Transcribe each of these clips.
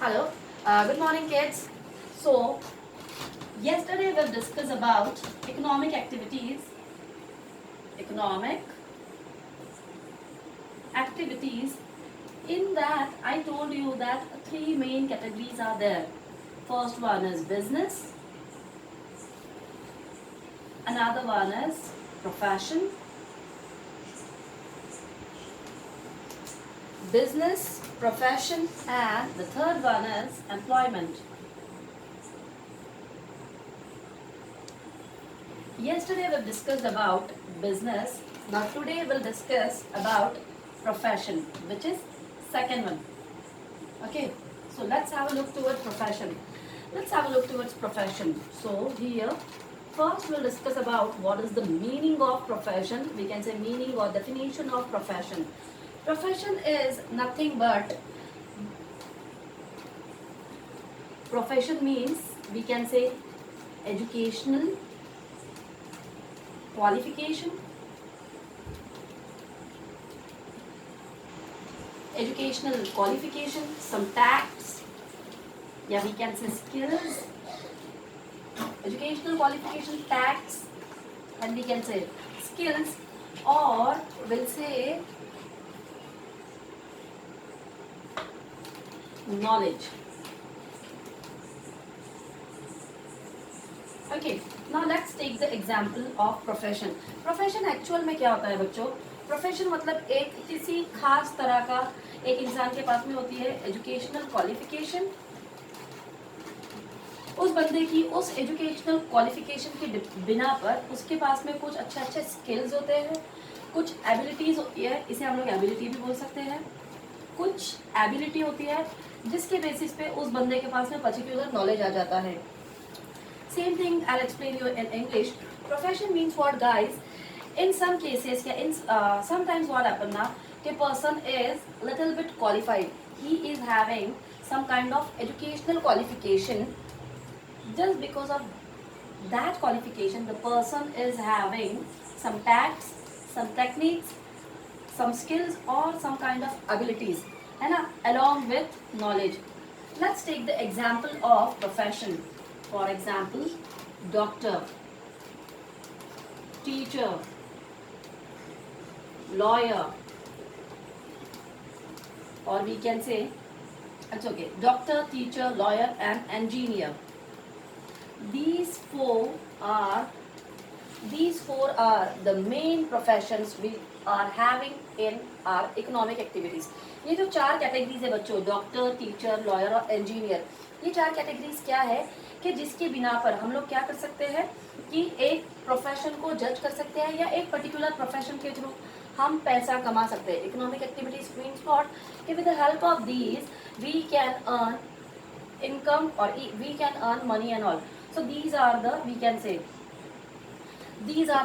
Hello, good morning, kids. So, yesterday we discussed about economic activities. Economic activities. In that, I told you that three main categories are there. First one is business, another one is profession, business, profession, and the third one is employment. Yesterday we discussed about business. Now today we'll discuss about profession, which is second one. Okay, so let's have a look towards profession. Let's have a look towards profession. So here, first we'll discuss about what is the meaning of profession. We can say meaning or definition of profession. Profession is nothing but, profession means we can say educational qualification, some tax, yeah, we can say skills, educational qualification, tax, and we can say skills, or we'll say knowledge. Okay, now let's take the example of profession. Profession actual में क्या होता है बच्चों? Profession मतलब एक किसी खास तरह का एक इंसान के पास में होती है एजुकेशनल क्वालिफिकेशन, उस बंदे की उस एजुकेशनल क्वालिफिकेशन के बिना पर उसके पास में कुछ अच्छे अच्छे स्किल्स होते हैं, कुछ एबिलिटीज होती है, इसे हम लोग एबिलिटी भी बोल सकते हैं, कुछ एबिलिटी होती है जिसके बेसिस पे उस बंदे के पास में पर्टिकुलर नॉलेज आ जाता है. Same thing, I'll explain you in English. Profession means what, guys? In some cases, sometimes what happen now, the person is little bit qualified. He is having some kind of educational qualification. Just because of that qualification, the person is having some tax, some techniques, some skills, or some kind of abilities, and along with knowledge. Let's take the example of profession. For example, doctor, teacher, lawyer, or we can say, it's okay, doctor, teacher, lawyer, and engineer. These four are the main professions we are having in our economic activities. ये जो चार categories है बच्चों, doctor, teacher, lawyer और engineer, ये चार categories क्या है कि जिसके बिना पर हम लोग क्या कर सकते हैं कि एक प्रोफेशन को जज कर सकते हैं या एक पर्टिकुलर प्रोफेशन के थ्रू हम पैसा कमा सकते हैं. इकोनॉमिक एक्टिविटीज मीन्स व्हाट कि with the help of these we can earn income or we can earn money and all. So these are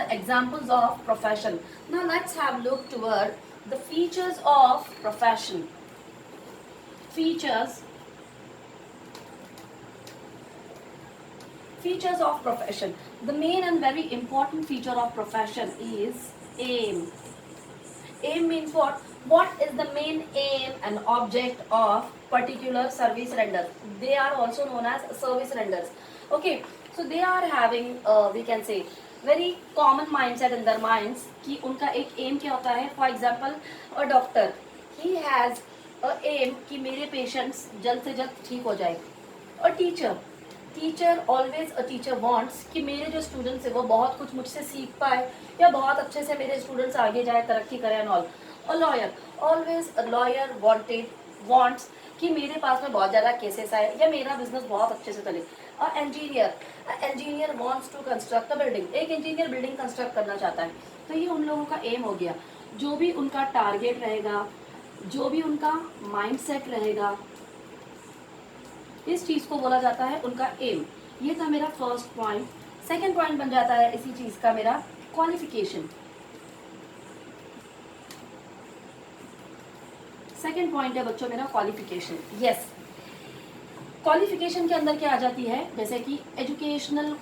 the examples of profession. Now let's have a look toward the features of profession. Features of profession. The main and very important feature of profession is aim. Aim means what? What is the main aim and object of particular service renders? They are also known as service renders. Okay, so they are having we can say very common mindset in their minds कि उनका एक aim क्या होता है. For example, a doctor, he has a aim कि मेरे patients जल्द से जल्द ठीक हो जाए. A teacher always a teacher wants कि मेरे जो स्टूडेंट्स है वो बहुत कुछ मुझसे सीख पाए या बहुत अच्छे से मेरे स्टूडेंट्स आगे जाए, तरक्की करें and all. A lawyer, always a lawyer wants कि मेरे पास में बहुत ज़्यादा केसेस आए या मेरा बिजनेस बहुत अच्छे से चले. A engineer wants to construct a building, एक इंजीनियर बिल्डिंग कंस्ट्रक्ट करना चाहता है. तो ये उन लोगों का एम हो गया. जो भी उनका टारगेट रहेगा, जो भी उनका माइंड सेट रहेगा, इस चीज को बोला जाता है उनका एम. ये था मेरा फर्स्ट पॉइंट. सेकंड पॉइंट बन जाता है इसी चीज का मेरा क्वालिफिकेशन. सेकंड पॉइंट है बच्चों मेरा क्वालिफिकेशन. यस, क्वालिफिकेशन के अंदर क्या आ जाती है, जैसे कि एजुकेशनल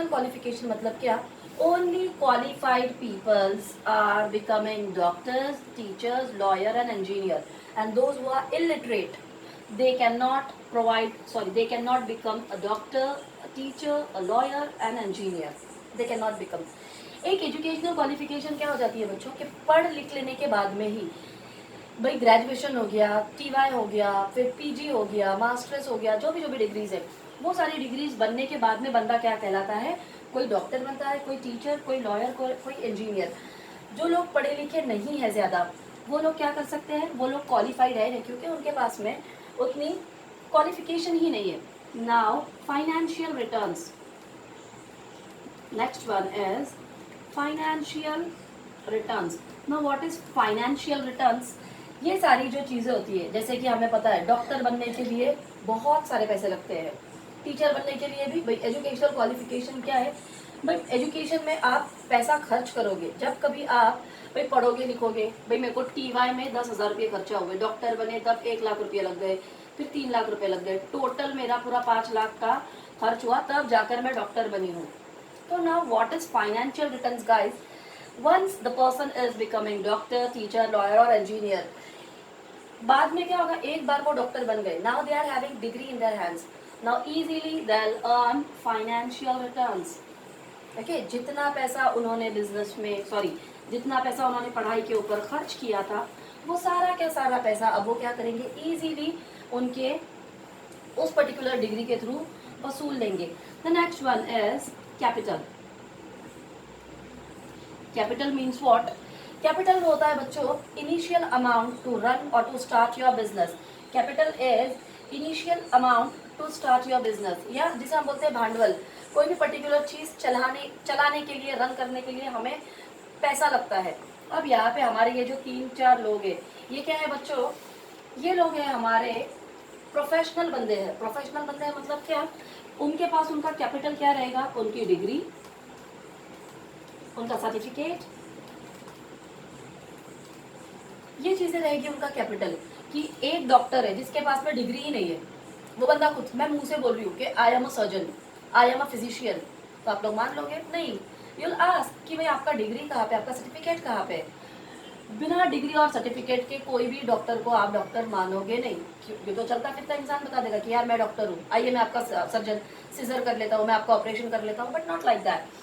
क्वालिफिकेशन मतलब क्या? Only qualified peoples are becoming doctors, teachers, lawyer and engineer, and those who are illiterate, they cannot provide, sorry, they cannot become a doctor, a teacher, a lawyer, an engineer. They cannot become. एक educational qualification क्या हो जाती है बच्चों कि पढ़ लिख लेने के बाद में ही भाई ग्रेजुएशन हो गया, टीवाई हो गया, फिर पीजी हो गया, मास्टर्स हो गया, जो भी डिग्रीज है, वो सारी डिग्रीज बनने के बाद में बंदा क्या कहलाता है, कोई डॉक्टर बनता है, कोई टीचर, कोई लॉयर, कोई इंजीनियर. जो लोग पढ़े लिखे नहीं है ज़्यादा, वो लोग क्या कर सकते हैं, वो लोग क्वालिफाइड है क्योंकि उनके पास में उतनी क्वालिफिकेशन ही नहीं है. Now financial returns. Next one is financial returns. Now what is financial returns? ये सारी जो चीज़ें होती है, जैसे कि हमें पता है डॉक्टर बनने के लिए बहुत सारे पैसे लगते हैं, टीचर बनने के लिए भी. भाई एजुकेशनल क्वालिफिकेशन क्या है, भाई एजुकेशन में आप पैसा खर्च करोगे. जब कभी आप भाई पढ़ोगे लिखोगे, भाई मेरे को टीवाई में 10,000 रुपये खर्चा हो गए, डॉक्टर बने तब 1 लाख रुपये लग गए, फिर 3 लाख रुपये लग गए, टोटल मेरा पूरा 5 लाख का खर्च हुआ, तब जाकर मैं डॉक्टर बनी हूँ. तो now what is financial returns guys? Once the person is becoming doctor, teacher, lawyer और इंजीनियर, बाद में क्या होगा, एक बार वो डॉक्टर बन गए, now they are having degree in their hands, now easily they will earn financial returns. Okay, जितना पैसा उन्होंने बिजनेस में, सॉरी, जितना पैसा उन्होंने पढ़ाई के ऊपर खर्च किया था, वो सारा क्या सारा पैसा अब वो क्या करेंगे, इजीली उनके उस पर्टिकुलर डिग्री के थ्रू वसूल लेंगे. The next one is capital. Capital means what? Capital होता है बच्चों इनिशियल अमाउंट टू रन और to start your business. Capital is initial amount to start your business, या जिसे हम बोलते हैं भांडवल. कोई भी पर्टिकुलर चीज चलाने के लिए, रन करने के लिए हमें पैसा लगता है. अब यहाँ पे हमारे ये जो 3-4 लोग हैं, ये क्या है बच्चों, ये लोग हैं हमारे प्रोफेशनल बंदे हैं. प्रोफेशनल बंदे हैं मतलब क्या, उनके पास उनका कैपिटल क्या रहेगा, उनकी डिग्री, उनका सर्टिफिकेट, ये चीजें रहेगी उनका कैपिटल. कि एक डॉक्टर है जिसके पास में डिग्री ही नहीं है, वो बंदा खुद, मैं मुंह से बोल रही हूँ कि I am a surgeon, I am a physician, तो आप लोग मान लोगे नहीं. यू विल आस्क कि भाई आपका डिग्री कहाँ पे, आपका सर्टिफिकेट कहाँ पे. बिना डिग्री और सर्टिफिकेट के कोई भी डॉक्टर को आप डॉक्टर मानोगे नहीं. क्योंकि तो चलता फिरता इंसान बता देगा कि यार मैं डॉक्टर हूँ, आइए मैं आपका सर्जन, सीजर कर लेता हूँ, मैं आपका ऑपरेशन कर लेता हूँ, but not like that.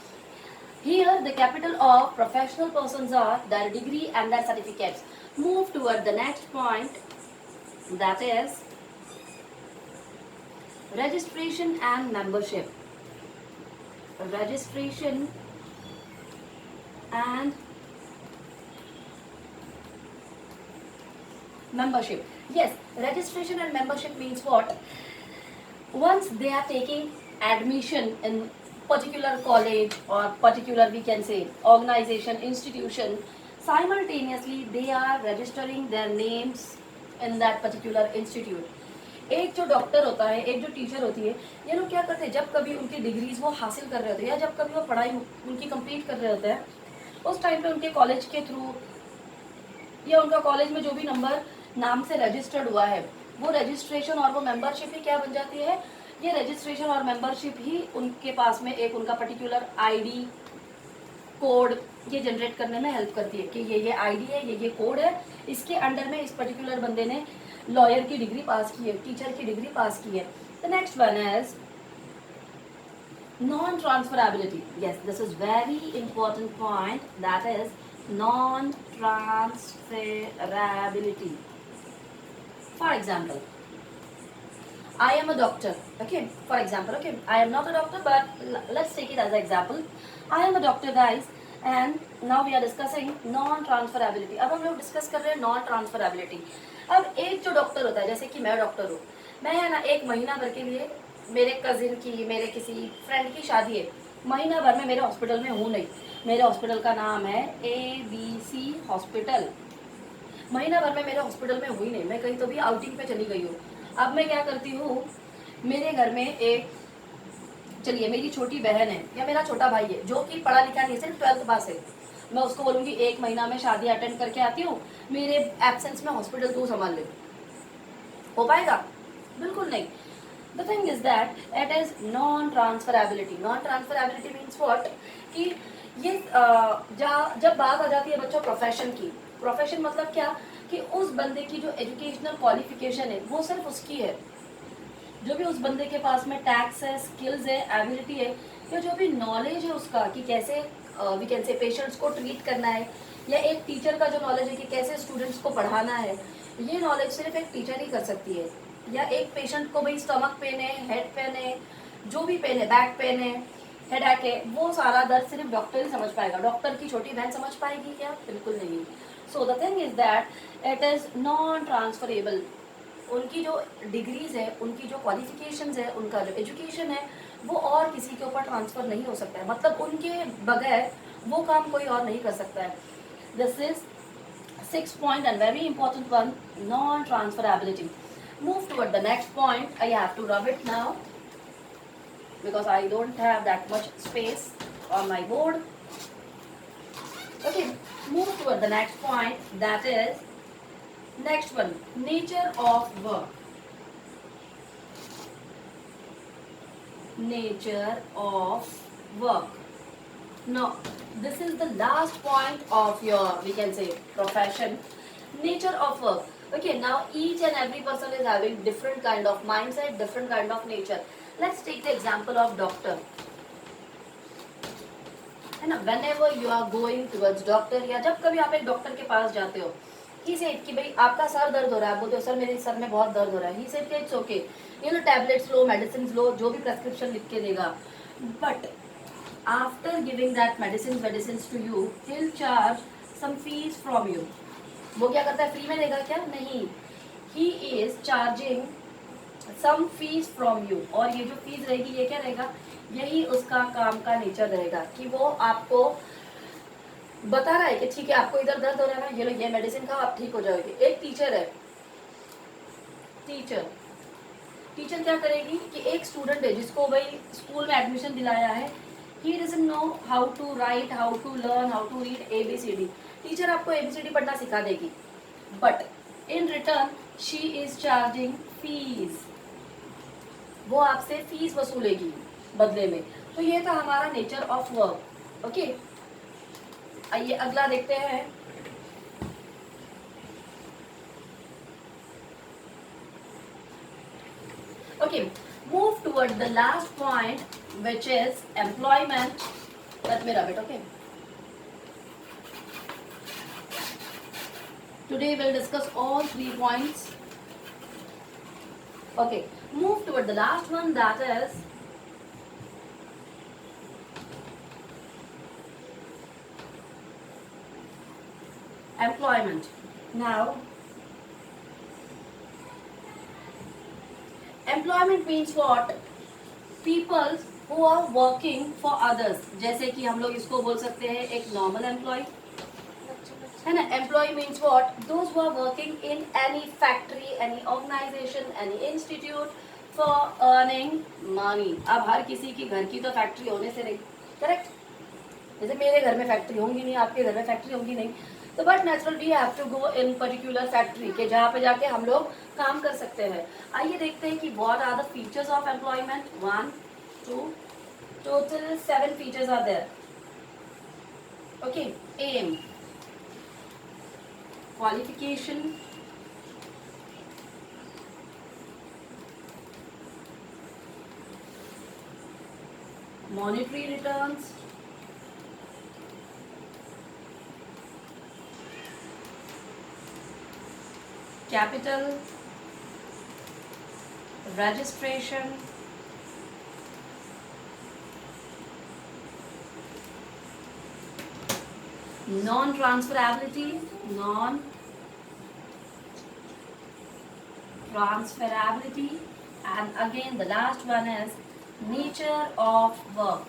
Here the capital of professional persons are their degree and their certificates. Move toward the next point, that is registration and membership. Registration and membership. Yes, registration and membership means what? Once they are taking admission in particular college or particular, we can say, organization, institution, simultaneously they are registering their names in that particular institute. एक जो doctor होता है, एक जो teacher होती है, ये लोग क्या करते हैं, जब कभी उनकी डिग्रीज वो हासिल कर रहे होते हैं या जब कभी वो पढ़ाई उनकी कंप्लीट कर रहे होते हैं, उस टाइम पे उनके कॉलेज के थ्रू या उनका कॉलेज में जो भी नंबर नाम से रजिस्टर्ड हुआ है, वो रजिस्ट्रेशन और वो मेंबरशिप ही क्या बन जाती है, ये रजिस्ट्रेशन और मेंबरशिप ही उनके पास में एक उनका पर्टिकुलर आईडी कोड ये जनरेट करने में हेल्प करती है कि ये आईडी है, ये कोड है, इसके अंडर में इस पर्टिकुलर बंदे ने लॉयर की डिग्री पास की है, टीचर की डिग्री पास की है. The next one is non transferability. Yes, this is very important point, that is non transferability. For example, I am a doctor, okay, for example, okay, I am not a doctor, but let's take it as an example. I am a doctor guys, and now we are discussing non-transferability. अब हम लोग discuss कर रहे हैं non transferability. अब एक जो doctor होता है, जैसे कि मैं डॉक्टर हूँ, मैं है ना एक महीना भर के लिए, मेरे कजिन की, मेरे किसी फ्रेंड की शादी है, महीना भर में मेरे हॉस्पिटल में हूँ नहीं, मेरे हॉस्पिटल का नाम है ABC हॉस्पिटल, महीना भर में मेरे हॉस्पिटल में हुई नहीं, मैं कहीं तो भी आउटिंग पे चली गई हूँ. अब मैं क्या करती हूँ, मेरे घर में एक, चलिए मेरी छोटी बहन है या मेरा छोटा भाई है जो कि पढ़ा लिखा नहीं, सिर्फ 12th पास है, मैं उसको बोलूँगी एक महीना में शादी अटेंड करके आती हूँ, मेरे एब्सेंस में हॉस्पिटल तू संभाल ले, हो पाएगा? बिल्कुल नहीं. The thing is that it is non transferability. Non transferability means what, कि ये जब बात आ जाती है बच्चों प्रोफेशन की, प्रोफेशन मतलब क्या, कि उस बंदे की जो एजुकेशनल क्वालिफिकेशन है वो सिर्फ उसकी है, जो भी उस बंदे के पास में टैक्स है, स्किल्स है, एबिलिटी है, या जो भी नॉलेज है उसका कि कैसे वी कैन से पेशेंट्स को ट्रीट करना है, या एक टीचर का जो नॉलेज है कि कैसे स्टूडेंट्स को पढ़ाना है, ये नॉलेज सिर्फ एक टीचर ही कर सकती है। या एक पेशेंट को भाई स्टमक पेन है, हेड पेन है, जो भी पेन है, बैक पेन है, हेडेक है, वो सारा दर्द सिर्फ डॉक्टर ही समझ पाएगा। डॉक्टर की छोटी बहन समझ पाएगी क्या? बिल्कुल नहीं। So the thing is that it is non transferable. उनकी जो डिग्रीज है, उनकी जो क्वालिफिकेशंस है, उनका जो एजुकेशन है, वो और किसी के ऊपर ट्रांसफर नहीं हो सकता है, मतलब उनके बगैर वो काम कोई और नहीं कर सकता है। This is 6 point and very important one, non transferability. Move toward the next point. I have to rub it now because I don't have that much space on my board. Okay, move toward the next point, that is next one, nature of work. Nature of work. Now, this is the last point of your, we can say, profession. Nature of work. Okay, now each and every person is having different kind of mindset, different kind of nature. Let's take the example of doctor. है ना, whenever you are going towards doctor, या जब कभी आप एक doctor के पास जाते हो, he said कि भाई आपका सर दर्द हो रहा है, आप बोलते हो सर मेरे सर में बहुत दर्द हो रहा है, he said कि it's okay, you know, tablets low, medicines लो, जो भी prescription लिख के देगा, but after giving that medicines to you, he'll charge some fees from you. वो क्या करता है, फ्री में देगा क्या? नहीं, he is charging some fees from you, और ये जो फीस रहेगी ये क्या रहेगा, यही उसका काम का नेचर रहेगा कि वो आपको बता रहा है कि ठीक है आपको इधर दर्द हो रहा है ना, ये लो ये मेडिसिन खाओ आप ठीक हो जाओगे। एक टीचर है, टीचर टीचर क्या करेगी कि एक स्टूडेंट है जिसको भाई स्कूल में एडमिशन दिलाया है, he doesn't know how to write, how to learn, how to read ABCD. Teacher आपको ABCD पढ़ना सिखा देगी, but in return she is charging fees. वो आपसे फीस वसूलेगी बदले में। तो ये था हमारा नेचर ऑफ वर्क। ओके, आइए अगला देखते हैं। Okay, move toward the last point, which is employment. Let me rub it, okay? Today we'll discuss all 3 points. Okay, move toward the last one, that is employment. Now, employment means what? People who are working for others. जैसे कि हम लोग इसको बोल सकते हैं एक normal employee, है ना। Employee means what? Those who are working in any factory, any organization, any institute for earning money. अब हर किसी की घर की तो फैक्ट्री होने से नहीं, करेक्ट? जैसे मेरे घर में फैक्ट्री होंगी नहीं, आपके घर में फैक्ट्री होंगी नहीं, तो but natural we have to go in particular factory के जहाँ पे जाके हम लोग काम कर सकते हैं। आइए देखते हैं कि what are the features of employment. 1 2 total 7 features are there. Okay, um, qualification, monetary returns, capital, registration, non-transferability, and again the last one is nature of work.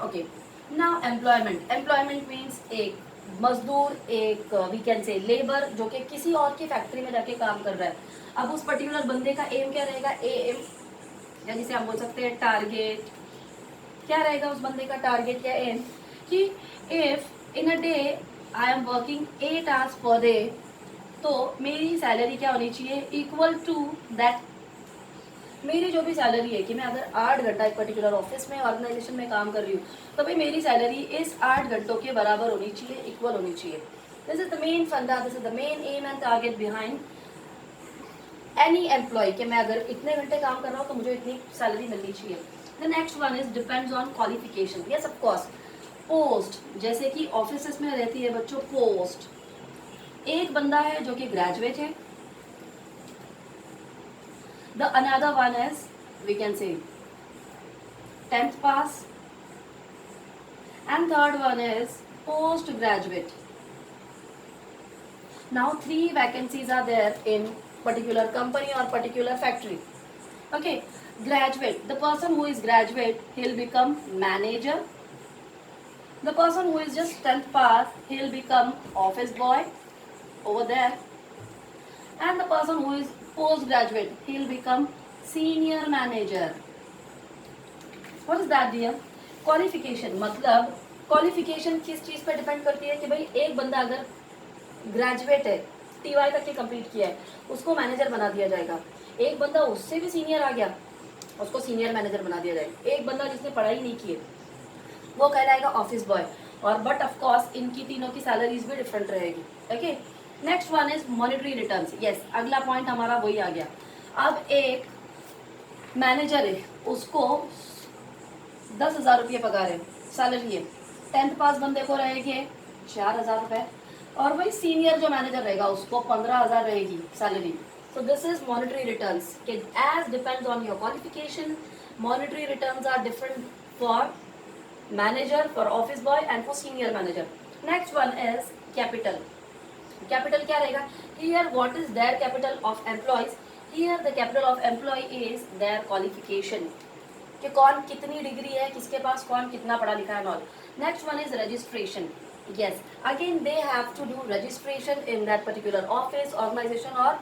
Okay, now employment means एक मजदूर, एक we can से labour जो कि किसी और की factory में जाके काम कर रहा है। अब उस पर्टिकुलर बंदे का एम क्या रहेगा, एम, या जिसे हम बोल सकते हैं टारगेट। क्या रहेगा उस बंदे का टारगेट या एम, कि if in a day I am working 8 hours per day, तो मेरी सैलरी क्या होनी चाहिए, इक्वल टू दैट मेरी जो भी सैलरी है कि मैं अगर 8 घंटा एक पर्टिकुलर ऑफिस में ऑर्गेनाइजेशन में काम कर रही हूँ, तो भाई मेरी सैलरी इस 8 घंटों के बराबर होनी चाहिए, इक्वल होनी चाहिए. This is the main funda, this is the main aim and target behind any employ कि मैं अगर इतने घंटे काम कर रहा हूँ तो मुझे इतनी सैलरी मिलनी चाहिए. The next one is depends on qualification. Yes of course, post, जैसे कि ऑफिस में रहती है बच्चों पोस्ट. एक बंदा है जो कि ग्रेजुएट है, the another one is we can say 10th pass, and third one is post graduate. Now 3 vacancies are there in particular company or particular factory. Okay, graduate, the person who is graduate, he'll become manager. The person who is just 10th pass, he'll become office boy over there. And the person who is postgraduate, he'll become senior manager. What is that dear? Qualification, मतलब qualification किस चीज़ पर depend करती है कि भाई एक बंदा अगर ग्रेजुएट है, टीवाई तक के कंप्लीट किया है, उसको मैनेजर बना दिया जाएगा. एक बंदा उससे भी सीनियर आ गया, उसको सीनियर मैनेजर बना दिया जाएगा. एक बंदा जिसने पढ़ाई नहीं की है, वो कहलाएगा ऑफिस बॉय. और बट ऑफ कोर्स इनकी तीनों की सैलरीज भी डिफरेंट रहेगी. Okay, next one is monetary returns. Yes, अगला पॉइंट हमारा वही आ गया. अब एक मैनेजर है, उसको 10,000 रुपये पगार है, सैलरी है. 10th पास बंदे को रहेंगे 4,000 रुपये, और वही सीनियर जो मैनेजर रहेगा उसको 15,000 रहेगी salary. So this is monetary returns कि as depends on your qualification. Monetary returns are different for manager, for office boy and for senior manager. Next one is capital. Capital क्या रहेगा? Here what is their capital of employees? Here the capital of employee is their qualification, कि कौन कितनी degree है, किसके पास कौन कितना पढ़ा लिखा है. Next one is registration. yes, again they have to do registration in that particular office, organization or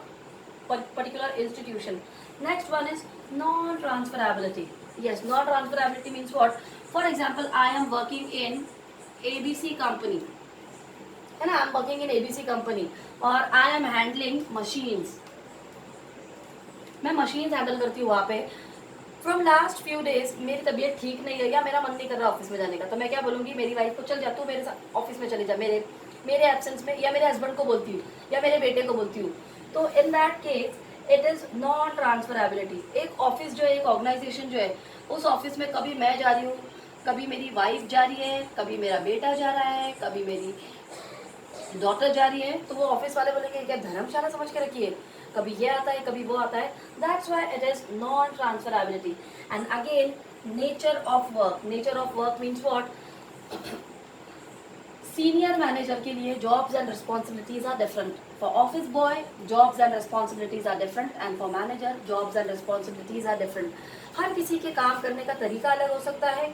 particular institution. Next one is non transferability. Yes, non transferability means what? For example, I am working in ABC company and I am working in ABC company, or I am handling machines. मैं machines handle करती हूँ वहाँ पे. From last few days मेरी तबीयत ठीक नहीं है या मेरा मन नहीं कर रहा ऑफिस में जाने का, तो मैं क्या बोलूँगी, मेरी वाइफ को चल जा तू मेरे साथ ऑफिस में चली जा मेरे एब्सेंस में, या मेरे हस्बैंड को बोलती हूँ या मेरे बेटे को बोलती हूँ. तो in that case it is non transferability. एक ऑफिस जो है, एक ऑर्गेनाइजेशन जो है, उस ऑफिस में कभी मैं जा रही हूँ, कभी मेरी वाइफ जा रही है, कभी मेरा बेटा जा रहा है, कभी मेरी डॉटर जा रही है, तो वो ऑफिस वाले बोलेंगे क्या धर्मशाला समझ के रखिए, कभी ये आता है कभी वो आता है. That's why it is non transferability. And again nature of work. Nature of work means what? Senior manager के लिए jobs and responsibilities are different. For office boy jobs and responsibilities are different, and for manager jobs and responsibilities are different. हर किसी के काम करने का तरीका अलग हो सकता है,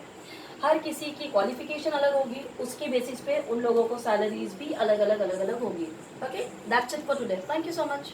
हर किसी की क्वालिफिकेशन अलग होगी, उसके बेसिस पे उन लोगों को सैलरीज भी अलग अलग होगी. Okay, that's it for today. Thank you so much.